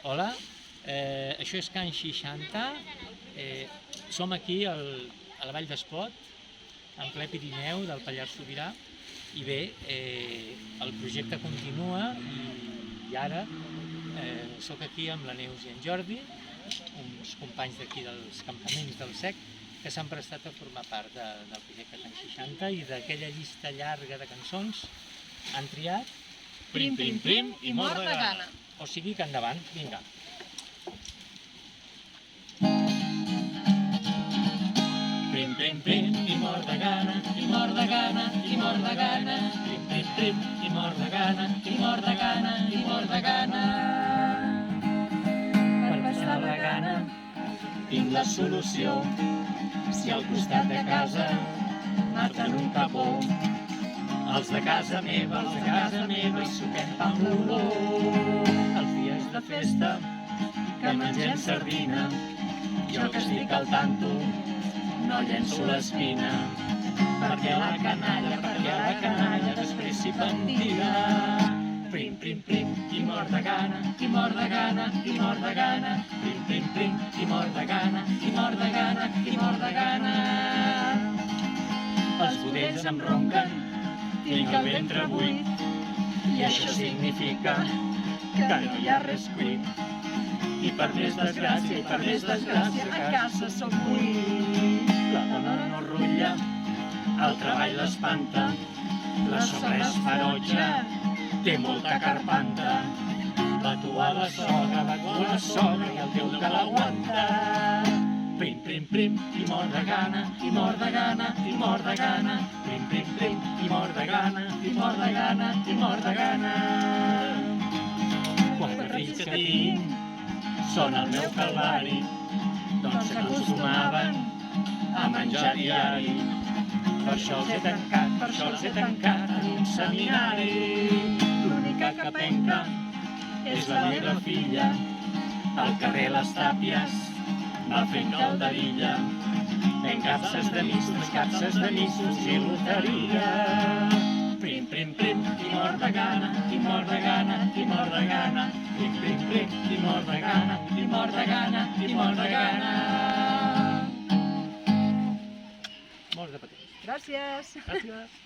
Hola, això és Can 60, som aquí a la Vall d'Espot, en ple Pirineu del Pallars Sobirà, i bé, el projecte continua i ara soc aquí amb la Neus i en Jordi, uns companys d'aquí dels campaments del SEC, que s'han prestat a formar part del projecte Can 60 i d'aquella llista llarga de cançons han triat Prim, prim, prim i mort de gana. O sigui que endavant, vinga. Prim, prim, prim i mort de gana, i mort de gana, i mort de gana. Prim, prim, prim i mort de gana, i mort de gana, i mort de gana. Per passar la gana tinc la solució. Si al costat de casa maten un capó, els de casa meva hi suquem pa amb l'olor. Els dies de festa que mengem sardina, jo que estic al tanto no llenço l'espina, perquè la canalla després s'hi pentina. Prim, prim, prim, i mort de gana, i mort de gana, i mort de gana. Prim, prim, prim, i mort de gana, i mort de gana, i mort de gana. Els budells em ronquen, tinc el ventre buit, i això significa que no hi ha res cuit. I per més desgràcia, a casa som 8. La dona no rutlla, el treball l'espanta, la sogra és ferotge, té molta carpanta. Va tu a la sogra i el teu que l'aguanta. Prim, prim, prim, i mort de gana, i mort de gana, i mort de gana. Prim, prim, prim, i mort de gana, i mort de gana, i mort de gana. Quatre fills que tinc són el meu calvari, doncs s'acostumaven a menjar diari. Per això els he tancat en un seminari. L'única que penca és la meva filla, al carrer Les Tàpies va fent calderilla, fent capses de missos i loteria. Prim, prim, prim, i mort de gana, i mort de gana, i mort de gana. Prim, prim, prim, i mort de gana, i mort de gana, i mort de gana. Molts de petits. Gràcies. Gràcies.